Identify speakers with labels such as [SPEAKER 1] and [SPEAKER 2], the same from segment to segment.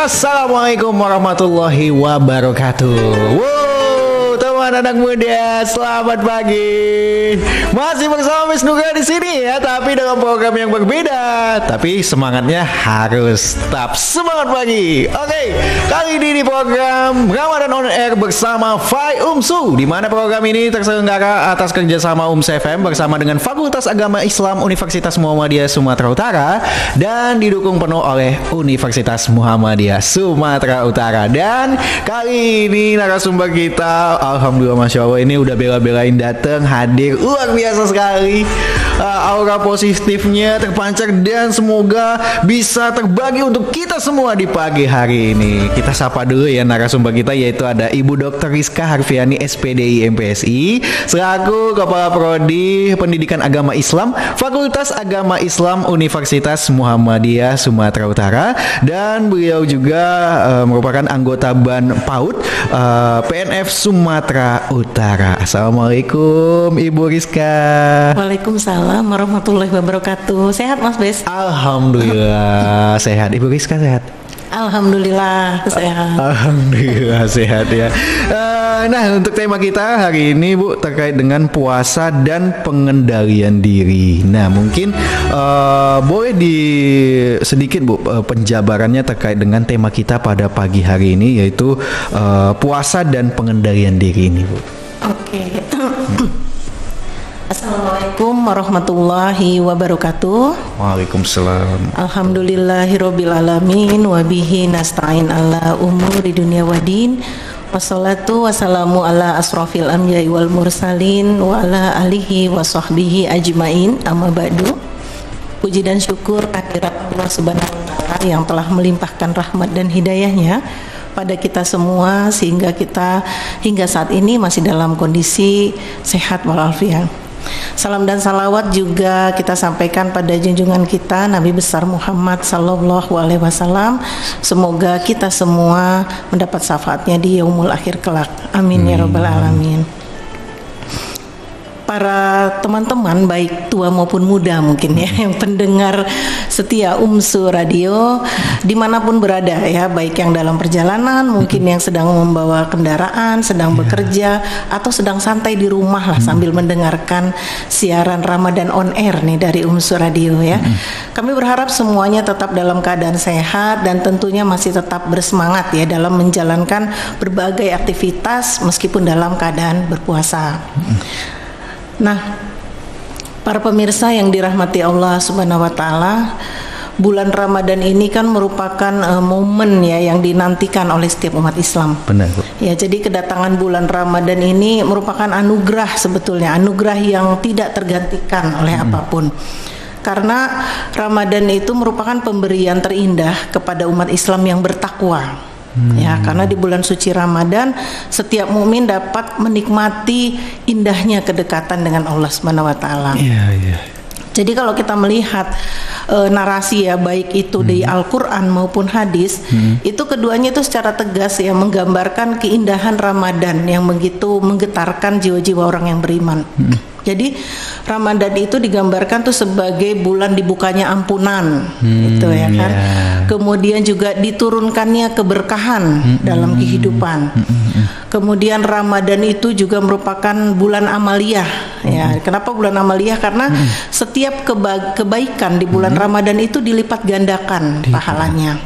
[SPEAKER 1] Assalamualaikum warahmatullahi wabarakatuh. Wow, teman anak muda, selamat pagi. Masih bersama Miss Nugra di sini ya, tapi dengan program yang berbeda. Tapi semangatnya harus tetap semangat pagi. Oke, kali ini di program Ramadan On Air bersama Fai Umsu, di mana program ini terselenggara atas kerjasama UMS FM bersama dengan Fakultas Agama Islam Universitas Muhammadiyah Sumatera Utara dan didukung penuh oleh Universitas Muhammadiyah Sumatera Utara. Dan kali ini narasumber kita, alhamdulillah masya Allah, ini udah bela-belain datang hadir, luar biasa sekali. Aura positifnya terpancar dan semoga bisa terbagi untuk kita semua di pagi hari ini. Kita sapa dulu ya narasumber kita, yaitu ada Ibu Dr. Rizka Harfiani SPDI MPSI selaku Kepala Prodi Pendidikan Agama Islam Fakultas Agama Islam Universitas Muhammadiyah Sumatera Utara, dan beliau juga merupakan anggota BAN PAUD PNF Sumatera Utara. Assalamualaikum Ibu Rizka.
[SPEAKER 2] Waalaikumsalam warahmatullahi wabarakatuh. Sehat Mas Bes?
[SPEAKER 1] Alhamdulillah sehat. Ibu Rizka sehat?
[SPEAKER 2] Alhamdulillah sehat.
[SPEAKER 1] Alhamdulillah sehat ya. Nah, untuk tema kita hari ini Bu terkait dengan puasa dan pengendalian diri. Nah, mungkin boleh sedikit Bu penjabarannya terkait dengan tema kita pada pagi hari ini, yaitu puasa dan pengendalian diri ini Bu.
[SPEAKER 2] Oke. Assalamualaikum warahmatullahi wabarakatuh.
[SPEAKER 1] Waalaikumsalam.
[SPEAKER 2] Alhamdulillahirabbil alamin wa bihi nasta'in ala umuri dunya waddin. Wassalatu wassalamu ala asrofil anbiya'i wal mursalin wa ala alihi wa sahbihi ajmain. Amma ba'du. Puji dan syukur kehadirat Allah Subhanahu wa taala yang telah melimpahkan rahmat dan hidayahnya pada kita semua sehingga kita hingga saat ini masih dalam kondisi sehat walafiat. Salam dan salawat juga kita sampaikan pada junjungan kita Nabi besar Muhammad sallallahu alaihi wasallam. Semoga kita semua mendapat syafaatnya di yaumul akhir kelak. Amin ya rabbal alamin. Para teman-teman baik tua maupun muda mungkin ya yang pendengar setia UMSU Radio dimanapun berada ya, baik yang dalam perjalanan, mungkin yang sedang membawa kendaraan, sedang bekerja, atau sedang santai di rumah lah sambil mendengarkan siaran Ramadan On Air nih dari UMSU Radio ya. Kami berharap semuanya tetap dalam keadaan sehat dan tentunya masih tetap bersemangat ya dalam menjalankan berbagai aktivitas meskipun dalam keadaan berpuasa. Nah, para pemirsa yang dirahmati Allah Subhanahu wa taala, bulan Ramadan ini kan merupakan momen ya yang dinantikan oleh setiap umat Islam.
[SPEAKER 1] Benar, Bu.
[SPEAKER 2] Ya, jadi kedatangan bulan Ramadan ini merupakan anugerah sebetulnya, anugerah yang tidak tergantikan oleh apapun. Karena Ramadan itu merupakan pemberian terindah kepada umat Islam yang bertakwa. Ya, karena di bulan suci Ramadan setiap mukmin dapat menikmati indahnya kedekatan dengan Allah Subhanahu wa taala. Iya. Jadi kalau kita melihat narasi ya, baik itu di Al-Qur'an maupun hadis, itu keduanya itu secara tegas ya menggambarkan keindahan Ramadan yang begitu menggetarkan jiwa-jiwa orang yang beriman. Jadi Ramadan itu digambarkan tuh sebagai bulan dibukanya ampunan, gitu ya kan. Kemudian juga diturunkannya keberkahan dalam kehidupan. Kemudian Ramadan itu juga merupakan bulan amaliyah. Ya, kenapa bulan amaliyah? Karena setiap kebaikan di bulan Ramadan itu dilipat gandakan pahalanya.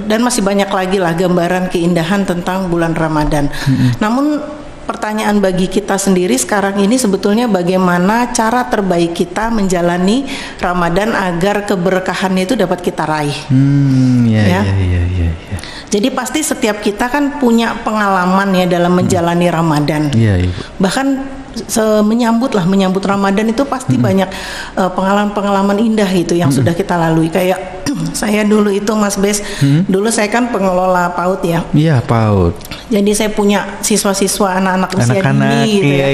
[SPEAKER 2] Dan masih banyak lagi lah gambaran keindahan tentang bulan Ramadan. Namun pertanyaan bagi kita sendiri sekarang ini sebetulnya bagaimana cara terbaik kita menjalani Ramadan agar keberkahannya itu dapat kita raih. Jadi pasti setiap kita kan punya pengalaman ya dalam menjalani Ramadan. Bahkan menyambut Ramadan itu pasti banyak pengalaman-pengalaman indah gitu yang sudah kita lalui. Kayak saya dulu itu Mas Bes, dulu saya kan pengelola PAUD ya. Iya, PAUD. Jadi saya punya siswa-siswa anak-anak usia dini gitu ya.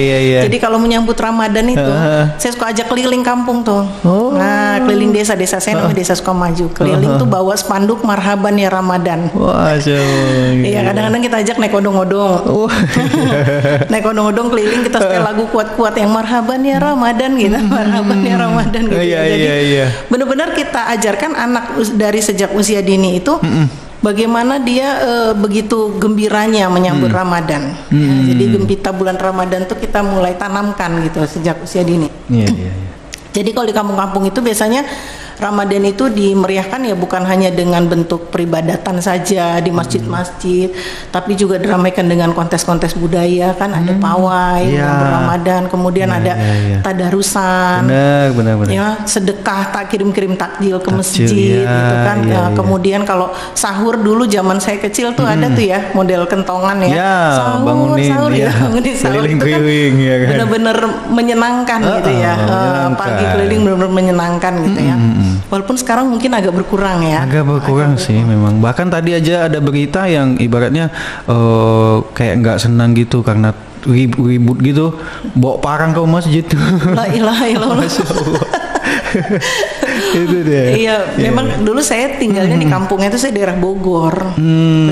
[SPEAKER 2] Jadi kalau menyambut Ramadan itu saya suka ajak keliling kampung tuh. Nah, keliling desa saya namanya Desa Sukamaju. Keliling tuh bawa spanduk marhaban ya Ramadan. Wah, iya, kadang-kadang kita ajak naik odong-odong. Naik odong-odong keliling, kita setel lagu kuat-kuat yang marhaban ya Ramadan gitu. Marhaban ya Ramadan gitu. Jadi benar-benar kita ajarkan anak dari sejak usia dini itu bagaimana dia begitu gembiranya menyambut Ramadan. Ya, jadi gembita bulan Ramadan tuh kita mulai tanamkan gitu sejak usia dini.
[SPEAKER 1] Iya, iya, iya.
[SPEAKER 2] Jadi kalau di kampung-kampung itu biasanya Ramadan itu dimeriahkan ya bukan hanya dengan bentuk peribadatan saja di masjid-masjid, tapi juga diramaikan dengan kontes-kontes budaya kan, ada pawai yang Ramadan, kemudian ada tadarusan,
[SPEAKER 1] benar.
[SPEAKER 2] ya sedekah, tak kirim-kirim takjil ke masjid, gitu kan. Kemudian kalau sahur dulu zaman saya kecil tuh ada tuh ya model kentongan ya, sahur bangunin sahur itu kan
[SPEAKER 1] ya kan?
[SPEAKER 2] benar-benar menyenangkan gitu ya, pagi keliling benar-benar menyenangkan gitu ya. Walaupun sekarang mungkin agak berkurang ya.
[SPEAKER 1] Agak berkurang sih memang. Bahkan tadi aja ada berita yang ibaratnya kayak nggak senang gitu karena ribut gitu, bawa parang ke masjid.
[SPEAKER 2] La ilaha illallah.
[SPEAKER 1] Itu dia.
[SPEAKER 2] Iya, memang dulu saya tinggalnya di kampungnya itu saya daerah Bogor.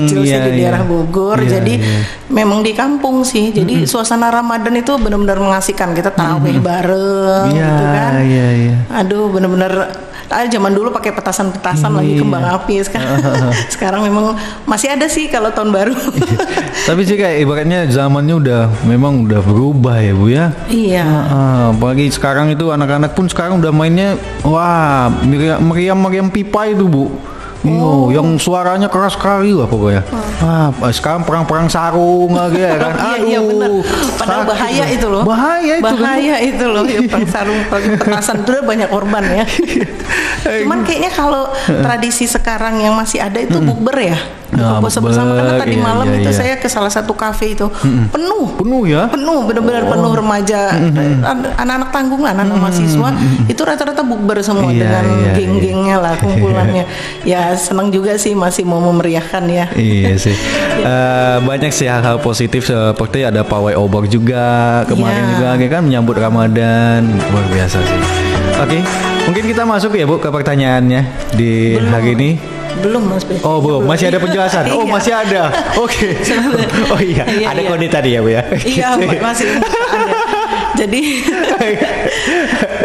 [SPEAKER 2] Kecil saya di daerah Bogor, jadi memang di kampung sih. Jadi suasana Ramadan itu benar-benar mengasihkan. Kita tarawih bareng gitu kan. Aduh, benar-benar zaman dulu pakai petasan-petasan lagi kembang api sekarang memang masih ada sih kalau tahun baru.
[SPEAKER 1] Tapi sih kayak ibaratnya zamannya memang udah berubah ya Bu ya.
[SPEAKER 2] Iya.
[SPEAKER 1] Apalagi sekarang itu anak-anak pun sekarang udah mainnya wah meriam pipa itu Bu. Yang suaranya keras sekali lah pokoknya. Sekarang perang-perang sarung lagi ya kan.
[SPEAKER 2] Iya benar. Padahal bahaya itu loh. Bahaya itu loh. Ya, perang sarung, petasan itu banyak korban ya. Cuman kayaknya kalau tradisi sekarang yang masih ada itu bukber ya. Buka puasa bersama karena tadi malam itu saya ke salah satu kafe itu penuh ya. Penuh benar-benar penuh remaja, anak-anak tanggungan, anak mahasiswa itu rata-rata bukber semua dengan geng-gengnya lah, kumpulannya. Ya senang juga sih masih mau memeriahkan ya.
[SPEAKER 1] Iya sih. Banyak sih hal-hal positif seperti ada pawai obor juga kemarin juga kan menyambut Ramadan, luar biasa sih. Oke, mungkin kita masuk ya Bu ke pertanyaannya di hari ini.
[SPEAKER 2] Belum Mas Be.
[SPEAKER 1] Oh belum, masih ada penjelasan. Oh masih ada. Oke. Oh iya, ada kode tadi ya Bu ya.
[SPEAKER 2] Iya masih ada. Jadi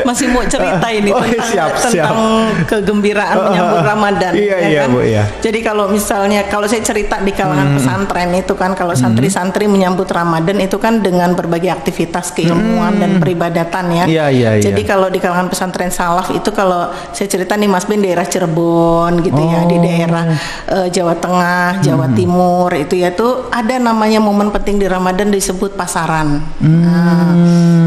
[SPEAKER 2] masih mau cerita ini tentang kegembiraan menyambut Ramadan.
[SPEAKER 1] Iya
[SPEAKER 2] kan?
[SPEAKER 1] Bu ya.
[SPEAKER 2] Jadi kalau misalnya kalau saya cerita di kalangan pesantren itu kan kalau santri-santri menyambut Ramadan itu kan dengan berbagai aktivitas keilmuan dan peribadatan ya.
[SPEAKER 1] Iya.
[SPEAKER 2] Jadi kalau di kalangan pesantren salaf itu kalau saya cerita nih Mas Ben daerah Cirebon gitu ya, di daerah Jawa Tengah, Jawa Timur itu ya tuh ada namanya momen penting di Ramadan disebut pasaran.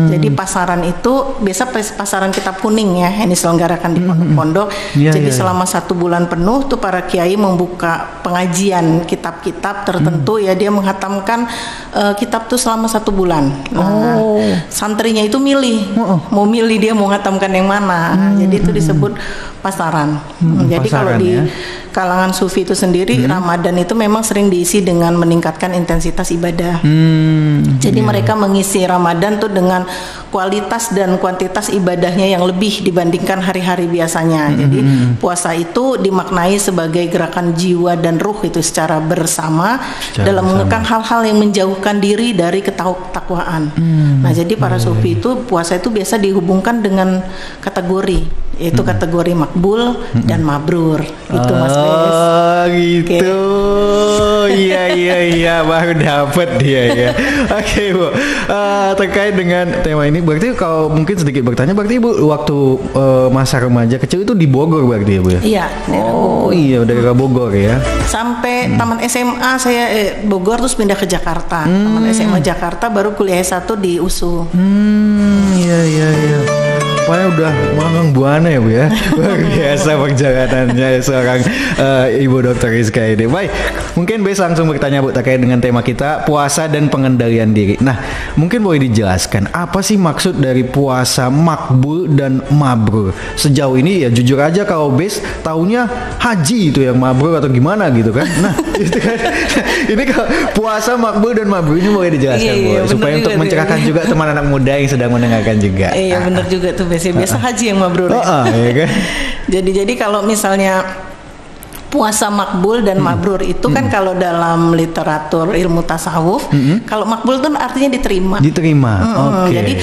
[SPEAKER 2] Jadi pasaran itu biasa pasaran kitab kuning ya, yang diselenggarakan di pondok-pondok. Jadi selama 1 bulan penuh tuh para kiai membuka pengajian kitab-kitab tertentu ya, dia menghatamkan kitab tuh selama 1 bulan. Santrinya itu milih, mau milih dia mau menghatamkan yang mana. Jadi itu disebut pasaran. Jadi kalau di kalangan sufi itu sendiri Ramadan itu memang sering diisi dengan meningkatkan intensitas ibadah. Jadi mereka mengisi Ramadan tuh dengan kualitas dan kuantitas ibadahnya yang lebih dibandingkan hari-hari biasanya. Jadi puasa itu dimaknai sebagai gerakan jiwa dan ruh itu secara bersama dalam mengekang hal-hal yang menjauhkan diri dari ketakwaan. Nah, jadi para sufi itu puasa itu biasa dihubungkan dengan kategori, yaitu kategori makbul dan mabrur. Itu Mas Bes.
[SPEAKER 1] Gitu. Iya baru dapat dia ya. Oke Bu. Terkait dengan tema ini berarti kalau mungkin sedikit bertanya, berarti Ibu waktu masa remaja kecil itu di Bogor berarti ya Bu ya?
[SPEAKER 2] Iya.
[SPEAKER 1] Iya daerah Bogor ya.
[SPEAKER 2] Sampai taman SMA saya Bogor terus pindah ke Jakarta. Taman SMA Jakarta baru kuliah S1 di USU.
[SPEAKER 1] Iya. Pokoknya udah manggang buana ya Bu ya. Luar biasa perjalanannya seorang Ibu Dr. Rizka ini. Baik, mungkin Bes langsung bertanya Bu terkait dengan tema kita puasa dan pengendalian diri. Nah, mungkin boleh dijelaskan apa sih maksud dari puasa makbul dan mabrur? Sejauh ini ya jujur aja kalau Bes taunya haji itu yang mabrur atau gimana gitu kan. Nah, itu kan. Ini kalau puasa makbul dan mabrur ini boleh dijelaskan Bu supaya untuk mencerahkan juga teman anak muda yang sedang mendengarkan juga.
[SPEAKER 2] Iya, benar juga tuh biasa haji yang mabrur.
[SPEAKER 1] Ya kan?
[SPEAKER 2] Jadi kalau misalnya puasa makbul dan mabrur itu kan kalau dalam literatur ilmu tasawuf, kalau makbul itu artinya diterima.
[SPEAKER 1] Okay.
[SPEAKER 2] Jadi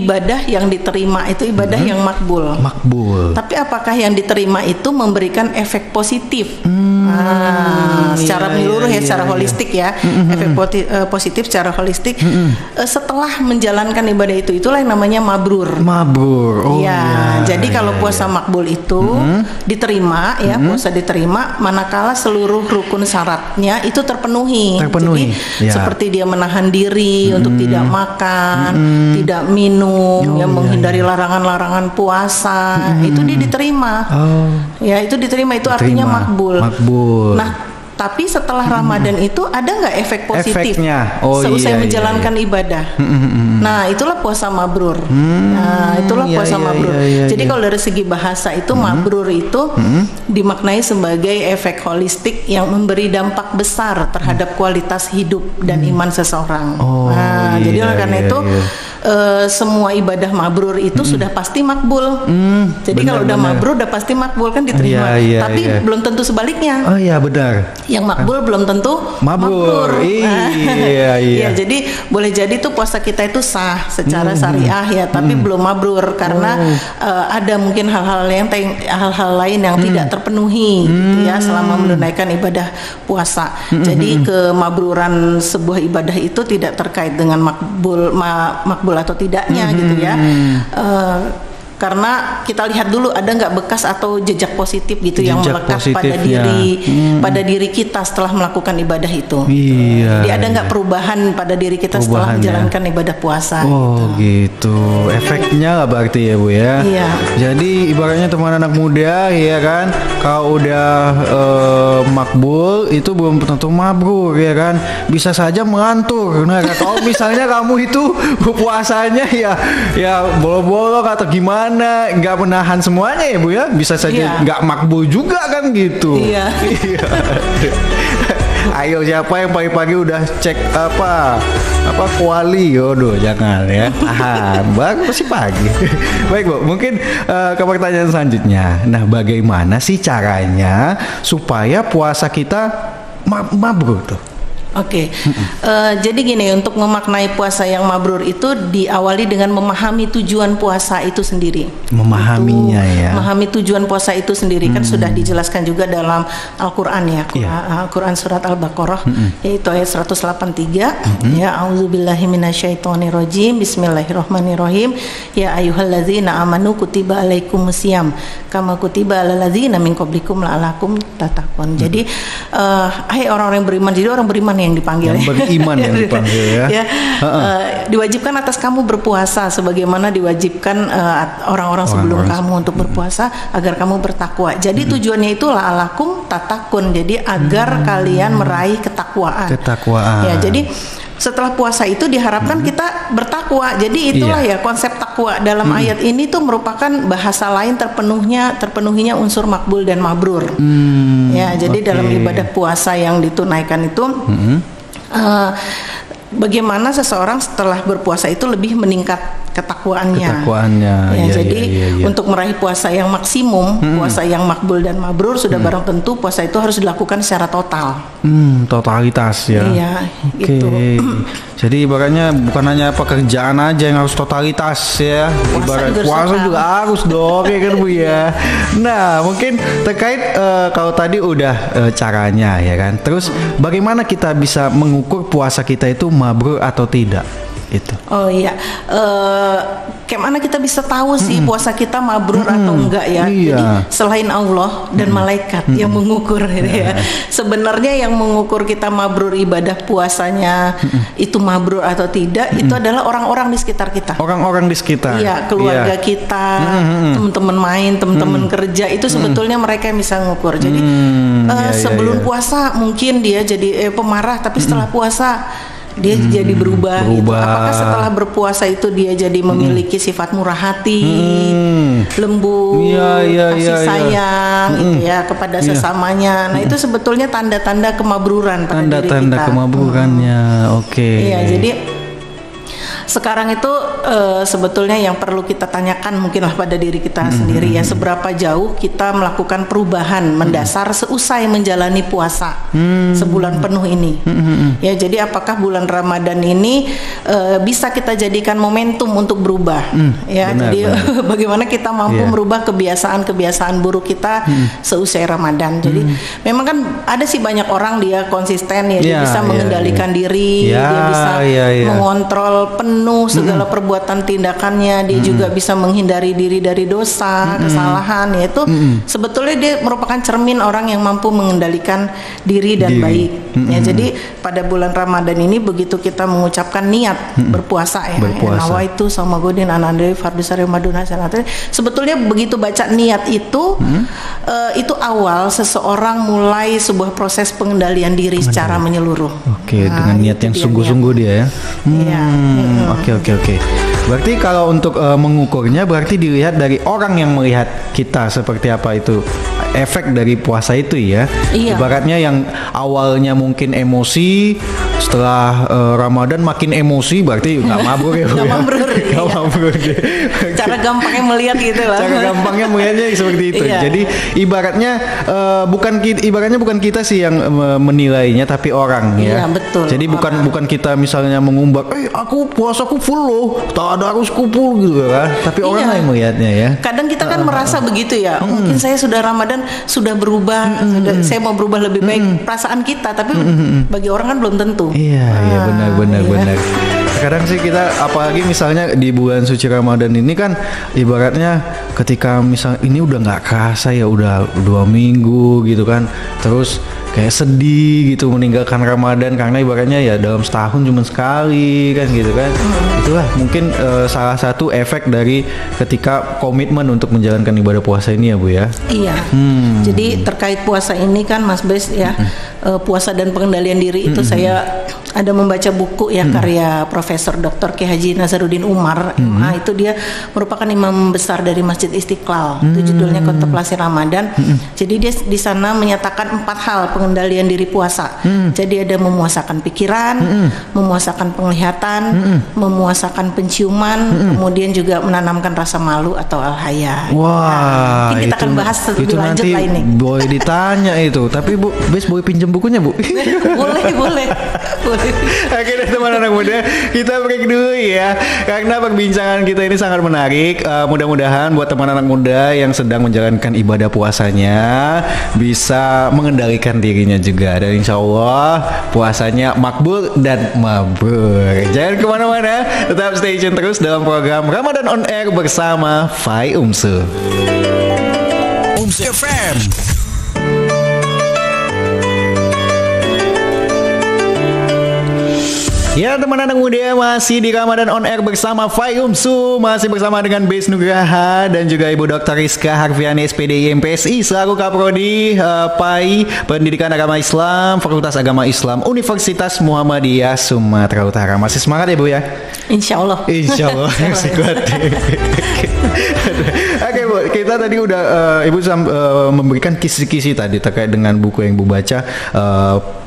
[SPEAKER 2] ibadah yang diterima itu ibadah yang makbul.
[SPEAKER 1] Makbul.
[SPEAKER 2] Tapi apakah yang diterima itu memberikan efek positif? Secara menyeluruh ya, secara holistik ya, efek positif secara holistik. Setelah menjalankan ibadah itulah yang namanya mabrur.
[SPEAKER 1] Mabrur. Oh
[SPEAKER 2] ya, jadi kalau puasa makbul itu diterima ya, puasa diterima manakala seluruh rukun syaratnya itu terpenuhi. Jadi seperti dia menahan diri untuk tidak makan, tidak minum, yang menghindari larangan-larangan puasa, itu dia diterima. Ya, itu diterima, itu artinya makbul. Nah, tapi setelah Ramadan itu ada nggak efek positif seusai menjalankan ibadah? Nah, itulah puasa mabrur. Nah, itulah puasa mabrur. Jadi kalau dari segi bahasa itu mabrur itu dimaknai sebagai efek holistik yang memberi dampak besar terhadap kualitas hidup dan iman seseorang. Jadi oleh karena itu semua ibadah mabrur itu sudah pasti makbul. Jadi kalau udah mabrur udah pasti makbul kan, diterima. Tapi belum tentu sebaliknya.
[SPEAKER 1] Oh iya, benar.
[SPEAKER 2] Yang makbul belum tentu mabrur. Ya, jadi boleh jadi tuh puasa kita itu sah secara syariah ya, tapi belum mabrur karena ada mungkin hal-hal lain yang tidak terpenuhi gitu ya selama menunaikan ibadah puasa. Jadi kemabruran sebuah ibadah itu tidak terkait dengan makbul atau tidaknya gitu ya. Karena kita lihat dulu ada nggak bekas atau jejak positif gitu yang melekat pada diri kita setelah melakukan ibadah itu. Jadi ada nggak perubahan pada diri kita setelah menjalankan ibadah puasa?
[SPEAKER 1] Gitu. Efeknya lah berarti ya Bu ya. Jadi ibaratnya teman anak muda ya kan, kalau udah makbul itu belum tentu mabrur ya kan, bisa saja mengantur. Nah, kalau misalnya kamu itu puasanya ya bolong-bolong atau gimana, nggak menahan semuanya ya Bu ya, bisa saja nggak makbul juga kan gitu. Ayo, siapa yang pagi-pagi udah cek apa kuali? Yodoh, jangan ya. Bang masih pagi. Baik Bu, mungkin ke pertanyaan selanjutnya. Nah, bagaimana sih caranya supaya puasa kita mabrur tuh?
[SPEAKER 2] Jadi gini, untuk memaknai puasa yang mabrur itu diawali dengan memahami tujuan puasa itu sendiri.
[SPEAKER 1] Memahaminya ya.
[SPEAKER 2] Memahami tujuan puasa itu sendiri kan sudah dijelaskan juga dalam Al-Qur'an ya. Al-Qur'an surat Al-Baqarah yaitu ayat 183 ya, auzubillahi minasyaitonirrajim, bismillahirrahmanirrahim, ya ayyuhalladzina amanu kutiba alaikumusiyam kama kutiba alal ladzina min qablikum la'allakum tattaqun. Jadi hai orang-orang yang beriman, jadi orang beriman yang dipanggil,
[SPEAKER 1] yang beriman yang dipanggil ya.
[SPEAKER 2] Diwajibkan atas kamu berpuasa sebagaimana diwajibkan orang-orang sebelum kamu untuk berpuasa agar kamu bertakwa. Jadi tujuannya itu la'alakum tatakun, jadi agar kalian meraih ketakwaan. Ya, jadi setelah puasa itu diharapkan kita bertakwa. Jadi itulah ya konsep takwa dalam ayat ini tuh merupakan bahasa lain terpenuhinya unsur makbul dan mabrur. Ya, jadi dalam ibadah puasa yang ditunaikan itu bagaimana seseorang setelah berpuasa itu lebih meningkat ketakwaannya. Ya, jadi untuk meraih puasa yang maksimum, puasa yang makbul dan mabrur, sudah barang tentu puasa itu harus dilakukan secara total.
[SPEAKER 1] Totalitas ya.
[SPEAKER 2] Gitu.
[SPEAKER 1] Jadi ibaratnya bukan hanya pekerjaan aja yang harus totalitas ya. Ibarat puasa juga harus dong ya kan Bu ya. Nah, mungkin terkait kalau tadi udah caranya ya kan. Terus bagaimana kita bisa mengukur puasa kita itu mabrur atau tidak? Itu.
[SPEAKER 2] Gimana kita bisa tahu sih puasa kita mabrur atau enggak ya? Jadi selain Allah dan malaikat yang mengukur ya. Sebenarnya yang mengukur kita mabrur ibadah puasanya itu mabrur atau tidak itu adalah orang-orang di sekitar kita.
[SPEAKER 1] Orang-orang di sekitar.
[SPEAKER 2] Iya, keluarga kita, teman-teman main, teman-teman kerja, itu sebetulnya mereka yang bisa mengukur. Jadi sebelum puasa mungkin dia jadi pemarah, tapi setelah puasa dia jadi berubah. Gitu. Apakah setelah berpuasa itu dia jadi memiliki sifat murah hati, lembut, kasih sayang gitu ya kepada sesamanya. Nah, itu sebetulnya tanda-tanda kemabruran pada diri kita.
[SPEAKER 1] Tanda-tanda kemabrurannya. Oke.
[SPEAKER 2] Iya, jadi sekarang itu sebetulnya yang perlu kita tanyakan mungkinlah pada diri kita sendiri ya, seberapa jauh kita melakukan perubahan mendasar seusai menjalani puasa sebulan penuh ini. Ya, jadi apakah bulan Ramadan ini bisa kita jadikan momentum untuk berubah? Ya,
[SPEAKER 1] benar,
[SPEAKER 2] jadi bagaimana kita mampu merubah kebiasaan-kebiasaan buruk kita seusai Ramadan. Jadi memang kan ada sih banyak orang dia konsisten ya, dia bisa mengendalikan diri, dia bisa mengontrol penuh segala perbuatan tindakannya, dia juga bisa menghindari diri dari dosa, kesalahan, yaitu sebetulnya dia merupakan cermin orang yang mampu mengendalikan diri dan baik. Ya, jadi pada bulan Ramadan ini begitu kita mengucapkan niat berpuasa ya, nawaitu sama godin anandri fardusari maduna sanatri, sebetulnya begitu baca niat itu awal seseorang mulai sebuah proses pengendalian diri secara menyeluruh.
[SPEAKER 1] Oke, dengan niat yang sungguh-sungguh dia ya. Oke. Berarti kalau untuk mengukurnya berarti dilihat dari orang yang melihat kita seperti apa itu efek dari puasa itu ya. Ibaratnya yang awalnya mungkin emosi, setelah Ramadan makin emosi berarti nggak mabur ya.
[SPEAKER 2] Nggak mabur. Cara gampangnya melihat gitu lah.
[SPEAKER 1] Cara gampangnya melihatnya seperti itu. Jadi ibaratnya bukan kita sih yang menilainya tapi orang ya.
[SPEAKER 2] Iya, betul.
[SPEAKER 1] Jadi bukan kita misalnya mengumbar, aku puasaku full loh, tak ada harus kumpul gitu kan. Tapi orang lain melihatnya ya.
[SPEAKER 2] Kadang kita kan merasa begitu ya. Mungkin saya sudah Ramadan sudah berubah, saya mau berubah lebih baik. Perasaan kita, tapi bagi orang kan belum tentu.
[SPEAKER 1] Iya, benar. Kadang sih kita apalagi misalnya di bulan suci Ramadan ini kan ibaratnya ketika misal ini udah nggak kerasa ya, udah 2 minggu gitu kan, terus kayak sedih gitu meninggalkan Ramadan karena ibaratnya ya dalam setahun cuma sekali kan gitu kan. Itulah mungkin salah satu efek dari ketika komitmen untuk menjalankan ibadah puasa ini ya Bu ya.
[SPEAKER 2] Iya. Jadi terkait puasa ini kan Mas Bes ya, puasa dan pengendalian diri itu saya ada membaca buku ya karya Profesor Dr. Kiai Haji Nazaruddin Umar. Nah, itu dia merupakan imam besar dari Masjid Istiqlal. Itu judulnya Kontemplasi Ramadan. Jadi dia di sana menyatakan 4 hal pengendalian diri puasa. Jadi ada memuasakan pikiran, memuasakan penglihatan, memuasakan penciuman, kemudian juga menanamkan rasa malu atau al-haya.
[SPEAKER 1] Wah,
[SPEAKER 2] mungkin kita akan bahas lebih lanjut lah ini.
[SPEAKER 1] Boleh ditanya itu. Tapi Bu, Bes boleh pinjam bukunya Bu?
[SPEAKER 2] boleh.
[SPEAKER 1] Oke deh teman anak muda, kita break dulu ya. Karena perbincangan kita ini sangat menarik. Mudah-mudahan buat teman anak muda yang sedang menjalankan ibadah puasanya bisa mengendalikan dirinya juga. Dan insya Allah puasanya makbul dan mabrur. Jangan kemana-mana, tetap stay tune terus dalam program Ramadan On Air bersama Fai Umsu. Umsu FM. Ya teman anak muda, masih di Ramadan On Air bersama Fai Umsu, masih bersama dengan Bes Nugraha dan juga Ibu Dr. Rizka Harfiani SPDI MPSI selaku Kaprodi PAI Pendidikan Agama Islam Fakultas Agama Islam Universitas Muhammadiyah Sumatera Utara. Masih semangat ya Bu ya?
[SPEAKER 2] Insya Allah
[SPEAKER 1] masih kuat. Oke Bu, kita tadi udah Ibu memberikan kisi-kisi tadi terkait dengan buku yang Ibu baca,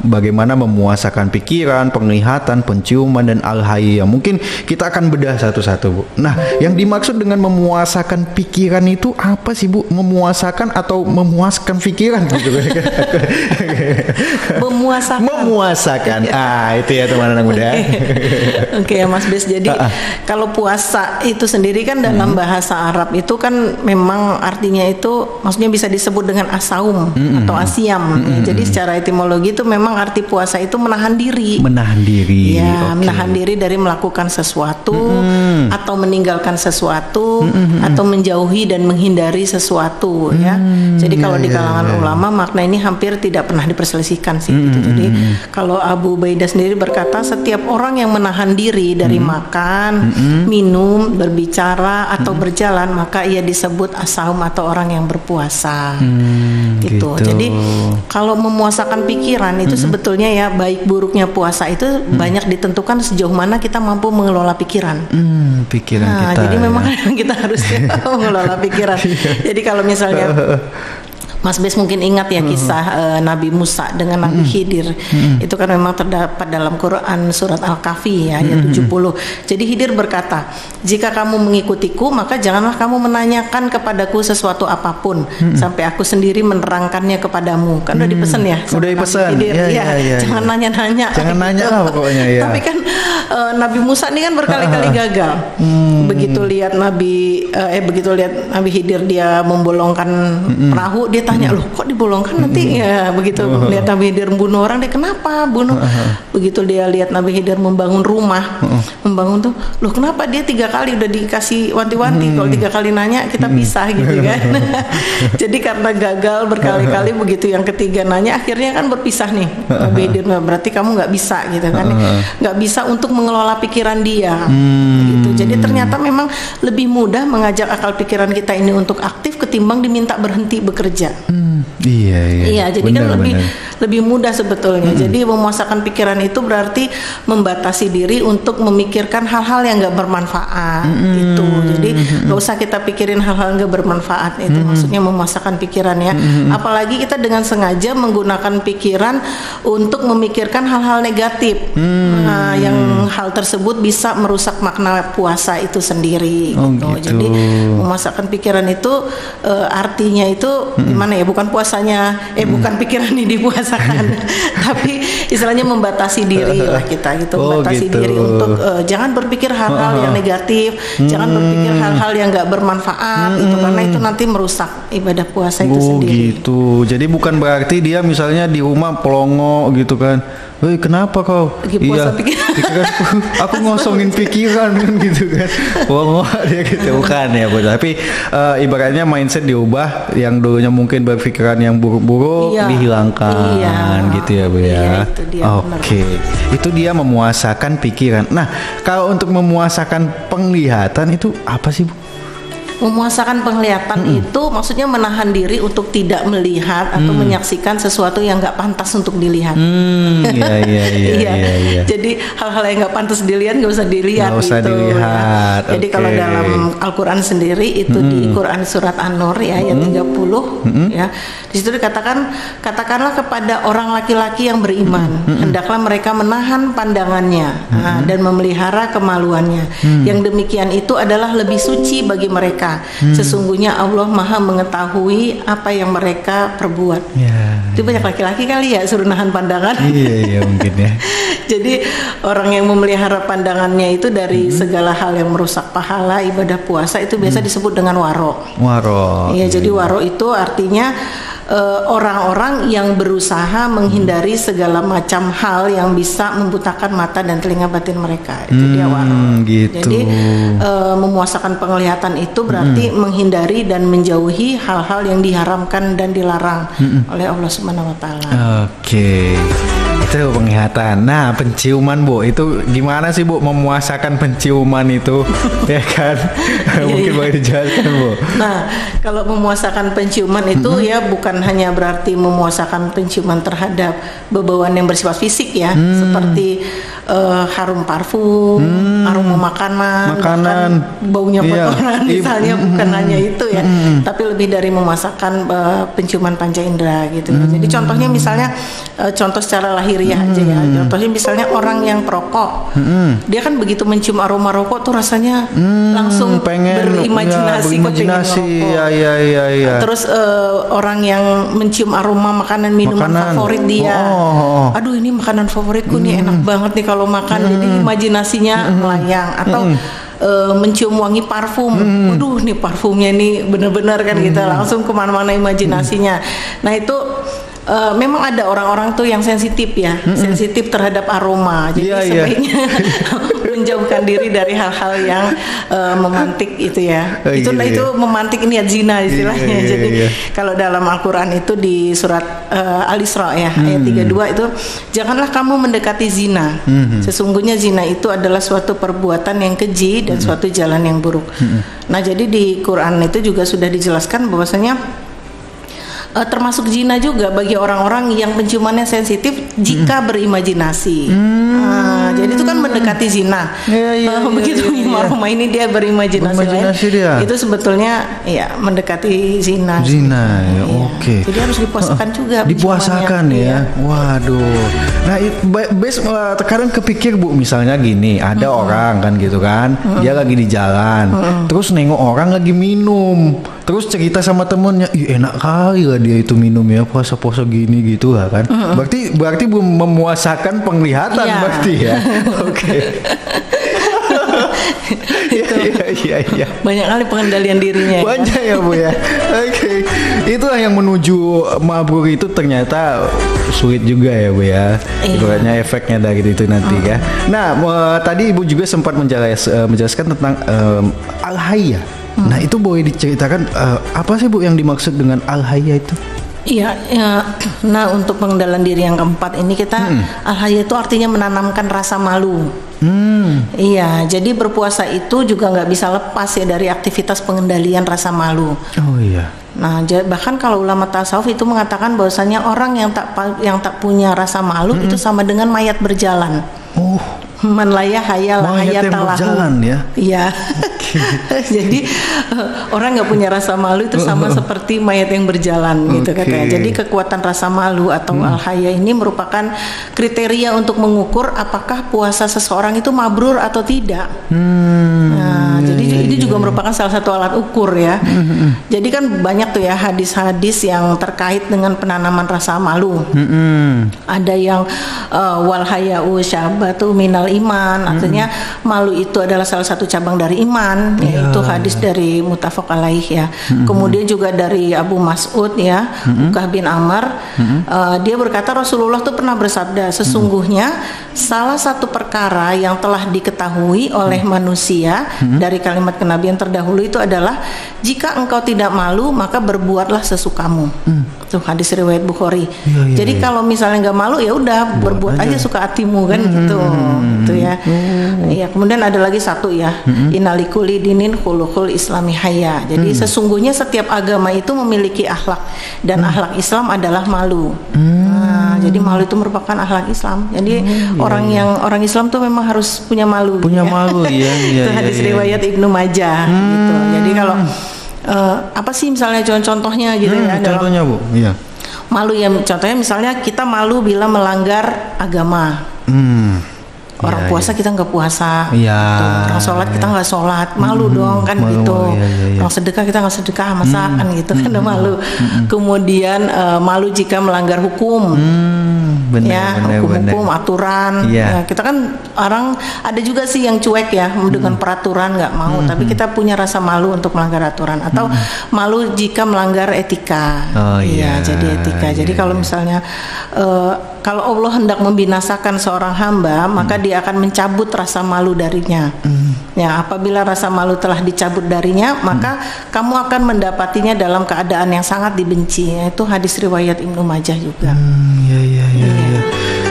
[SPEAKER 1] bagaimana memuasakan pikiran, penglihatan, penciuman dan al-hayya. Mungkin kita akan bedah satu-satu Bu. Nah, yang dimaksud dengan memuasakan pikiran itu apa sih Bu? Memuasakan atau memuaskan pikiran gitu? Memuasakan. Itu ya teman anak muda.
[SPEAKER 2] Oke ya Mas Bes. Jadi kalau puasa itu sendiri kan dalam bahasa Arab itu kan memang artinya itu maksudnya bisa disebut dengan asaum atau asyam. Jadi secara etimologi itu memang arti puasa itu menahan diri. Ya, menahan diri dari melakukan sesuatu atau meninggalkan sesuatu atau menjauhi dan menghindari sesuatu ya. Jadi kalau di kalangan ulama makna ini hampir tidak pernah diperselisihkan sih gitu. Jadi kalau Abu Ubaidah sendiri berkata setiap orang yang menahan diri dari makan, minum, berbicara atau berjalan maka ia disebut asaum atau orang yang berpuasa. Gitu. Jadi kalau memuasakan pikiran itu sebetulnya ya baik buruknya puasa itu banyak ditentukan sejauh mana kita mampu mengelola pikiran.
[SPEAKER 1] Kita.
[SPEAKER 2] Jadi memang kita harus mengelola pikiran. Jadi kalau misalnya Mas Bes mungkin ingat ya kisah Nabi Musa dengan Nabi Khidir. Itu kan memang terdapat dalam Quran surat Al-Kahfi ya, ayat 70. Jadi Khidir berkata, jika kamu mengikutiku maka janganlah kamu menanyakan kepadaku sesuatu apapun sampai aku sendiri menerangkannya kepadamu. Kan udah dipesan ya.
[SPEAKER 1] Udah dipesan.
[SPEAKER 2] Ya, jangan nanya-nanya.
[SPEAKER 1] Jangan nanya lah pokoknya ya.
[SPEAKER 2] Tapi kan Nabi Musa ini kan berkali-kali gagal. Begitu lihat Nabi Khidir dia membolongkan perahu, dia tanya, loh kok dibolongkan nanti ya. Begitu lihat Nabi Khidir membunuh orang, dia kenapa bunuh? Begitu dia lihat Nabi Khidir membangun rumah, membangun tuh, loh kenapa dia 3 kali udah dikasih wanti-wanti, kalau 3 kali nanya kita pisah gitu kan. Jadi karena gagal berkali-kali, begitu yang ketiga nanya akhirnya kan berpisah nih. Nabi Khidir, berarti kamu nggak bisa gitu kan, nggak bisa untuk mengelola pikiran dia gitu. Jadi ternyata memang lebih mudah mengajak akal pikiran kita ini untuk aktif ketimbang diminta berhenti bekerja. Iya, jadi kan lebih mudah sebetulnya. Jadi memuasakan pikiran itu berarti membatasi diri untuk memikirkan hal-hal yang nggak bermanfaat itu. Jadi nggak usah kita pikirin hal-hal nggak bermanfaat itu. Maksudnya memuasakan pikiran ya. Apalagi kita dengan sengaja menggunakan pikiran untuk memikirkan hal-hal negatif. Nah, yang hal tersebut bisa merusak makna puasa itu sendiri. Gitu. Jadi memuasakan pikiran itu artinya itu gimana ya? Bukan puasanya, bukan pikiran ini dipuasakan, tapi istilahnya membatasi diri lah kita gitu, membatasi diri untuk jangan berpikir hal-hal yang negatif, jangan berpikir hal-hal yang nggak bermanfaat, itu karena itu nanti merusak ibadah puasa itu sendiri.
[SPEAKER 1] Gitu. Jadi bukan berarti dia misalnya di rumah pelongo gitu kan. Woi kenapa kau? Pikiranku, aku ngosongin pikiran kan gitu kan. Wah dia gitu bukan ya Bu. Tapi ibaratnya mindset diubah, yang dulunya mungkin berpikiran yang buruk-buruk dihilangkan gitu ya Bu ya. Oke. Itu dia memuasakan pikiran. Nah, kalau untuk memuasakan penglihatan itu apa sih Bu?
[SPEAKER 2] Memuasakan penglihatan itu maksudnya menahan diri untuk tidak melihat atau menyaksikan sesuatu yang nggak pantas untuk dilihat. Iya. Jadi hal-hal yang nggak pantas dilihat nggak usah dilihat. Nggak usah dilihat. Ya. Jadi kalau dalam Al-Quran sendiri itu di Quran surat An-Nur ya ayat 30 ya, di situ katakanlah kepada orang laki-laki yang beriman, hendaklah mereka menahan pandangannya dan memelihara kemaluannya. Yang demikian itu adalah lebih suci bagi mereka. Sesungguhnya Allah Maha mengetahui apa yang mereka perbuat. Itu banyak laki-laki kali ya suruh nahan pandangan.
[SPEAKER 1] Iya mungkin ya.
[SPEAKER 2] Jadi orang yang memelihara pandangannya itu dari segala hal yang merusak pahala ibadah puasa itu biasa disebut dengan waro. Iya, jadi waro itu artinya orang-orang yang berusaha menghindari segala macam hal yang bisa membutakan mata dan telinga batin mereka. Itu dia waro.
[SPEAKER 1] Gitu.
[SPEAKER 2] Jadi memuasakan penglihatan itu berarti menghindari dan menjauhi hal-hal yang diharamkan dan dilarang oleh Allah Subhanahu wa taala.
[SPEAKER 1] Oke. Itu penglihatan. Nah, penciuman Bu, itu gimana sih Bu memuasakan penciuman itu? Ya kan? Mungkin boleh dijelaskan Bu.
[SPEAKER 2] Nah, kalau memuasakan penciuman itu ya bukan hanya berarti memuasakan penciuman terhadap bebauan yang bersifat fisik ya, seperti harum parfum, aroma makanan, baunya kotoran misalnya, bukan hanya itu ya, tapi lebih dari memuasakan penciuman panca indera gitu. Jadi contohnya misalnya contoh secara lahiriah aja ya. Contohnya misalnya orang yang perokok, dia kan begitu mencium aroma rokok tuh rasanya langsung pengen berimajinasi kepingin ngerokok.
[SPEAKER 1] Iya.
[SPEAKER 2] Terus orang yang mencium aroma makanan minuman favorit dia, aduh ini makanan favoritku nih enak banget nih kalau makan, jadi imajinasinya melayang. Atau mencium wangi parfum, waduh nih parfumnya nih bener-bener kan kita langsung kemana-mana imajinasinya. Nah itu memang ada orang-orang tuh yang sensitif ya, sensitif terhadap aroma. Jadi sebaiknya menjauhkan diri dari hal-hal yang memantik itu ya. Itu memantik niat zina istilahnya. Jadi kalau dalam Al-Quran itu di surat Al-Isra ya ayat 32 itu, janganlah kamu mendekati zina. Sesungguhnya zina itu adalah suatu perbuatan yang keji dan suatu jalan yang buruk. Nah jadi di Quran itu juga sudah dijelaskan bahwasanya termasuk zina juga bagi orang-orang yang penciumannya sensitif jika berimajinasi. Jadi itu kan mendekati zina. Begitu Roma ini dia berimajinasi lain.
[SPEAKER 1] Dia.
[SPEAKER 2] Itu sebetulnya ya mendekati zina.
[SPEAKER 1] Zina, ya, oke.
[SPEAKER 2] Jadi harus dipuasakan juga.
[SPEAKER 1] Dipuasakan ya. Waduh. Nah, terkadang kepikir Bu, misalnya gini, ada orang kan gitu kan, dia lagi di jalan, terus nengok orang lagi minum, terus cerita sama temennya, ih enak kali lah dia itu minum ya, puasa-puasa gini gitu lah kan. Berarti belum memuasakan penglihatan berarti ya. Oke. Iya.
[SPEAKER 2] Banyak kali pengendalian dirinya.
[SPEAKER 1] Banyak ya Bu ya. Oke. Itulah yang menuju mabrur itu ternyata sulit juga ya Bu ya. Ibaratnya efeknya dari itu nanti ya. Nah, tadi Ibu juga sempat menjelaskan tentang al-hayya. Nah, itu boleh diceritakan apa sih Bu yang dimaksud dengan al-hayya itu?
[SPEAKER 2] Iya, nah untuk pengendalian diri yang keempat ini kita al-hayya itu artinya menanamkan rasa malu. Iya, jadi berpuasa itu juga nggak bisa lepas ya dari aktivitas pengendalian rasa malu.
[SPEAKER 1] Oh iya.
[SPEAKER 2] Nah, bahkan kalau ulama tasawuf itu mengatakan bahwasanya orang yang tak punya rasa malu itu sama dengan mayat berjalan.
[SPEAKER 1] Oh.
[SPEAKER 2] Man la yahya la hayata lahu.
[SPEAKER 1] Berjalan ya.
[SPEAKER 2] Iya. Jadi orang nggak punya rasa malu itu sama seperti mayat yang berjalan gitu katanya. Jadi kekuatan rasa malu atau al-hayya ini merupakan kriteria untuk mengukur apakah puasa seseorang itu mabrur atau tidak. Nah, jadi ini juga merupakan salah satu alat ukur ya. Jadi kan banyak tuh ya hadis-hadis yang terkait dengan penanaman rasa malu. Ada yang wal haya'u syabatu minal iman, artinya malu itu adalah salah satu cabang dari iman, yaitu hadis dari muttafaq alaih ya. Kemudian juga dari Abu Mas'ud ya, Uqbah bin Amr, dia berkata Rasulullah tuh pernah bersabda, sesungguhnya salah satu perkara yang telah diketahui oleh manusia dari kalimat kenabian terdahulu itu adalah jika engkau tidak malu maka berbuatlah sesukamu. Tuh hadis riwayat Bukhari. Jadi kalau misalnya nggak malu ya udah berbuat aja suka hatimu kan gitu. Gitu ya. Ya, kemudian ada lagi satu ya. Inalikuli dinin khuluqul islami hayya. Jadi sesungguhnya setiap agama itu memiliki akhlak dan akhlak Islam adalah malu. Nah, jadi malu itu merupakan akhlak Islam. Jadi orang Islam tuh memang harus punya malu.
[SPEAKER 1] Punya malu ya.
[SPEAKER 2] Itu hadis riwayat Ibnu Majah gitu. Jadi kalau apa sih misalnya contohnya gitu ya?
[SPEAKER 1] Contohnya Bu, iya.
[SPEAKER 2] Malu ya, contohnya misalnya kita malu bila melanggar agama. Orang puasa kita nggak puasa, orang sholat kita nggak sholat, malu dong kan malu, gitu. Orang sedekah kita nggak sedekah, masa kan gitu kan malu. Kemudian malu jika melanggar hukum, hukum aturan. Ya, kita kan orang ada juga sih yang cuek ya dengan peraturan nggak mau, tapi kita punya rasa malu untuk melanggar aturan atau malu jika melanggar etika. Jadi etika. Jadi kalau misalnya kalau Allah hendak membinasakan seorang hamba, maka dia akan mencabut rasa malu darinya. Ya, apabila rasa malu telah dicabut darinya, maka kamu akan mendapatinya dalam keadaan yang sangat dibenci. Itu hadis riwayat Ibnu Majah juga.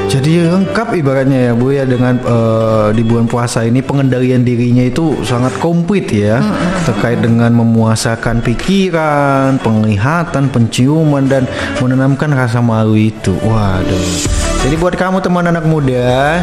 [SPEAKER 1] Jadi lengkap ibaratnya ya Bu ya, dengan di bulan puasa ini pengendalian dirinya itu sangat komplit ya, terkait dengan memuasakan pikiran, penglihatan, penciuman, dan menanamkan rasa malu itu. Waduh. Jadi buat kamu teman anak muda,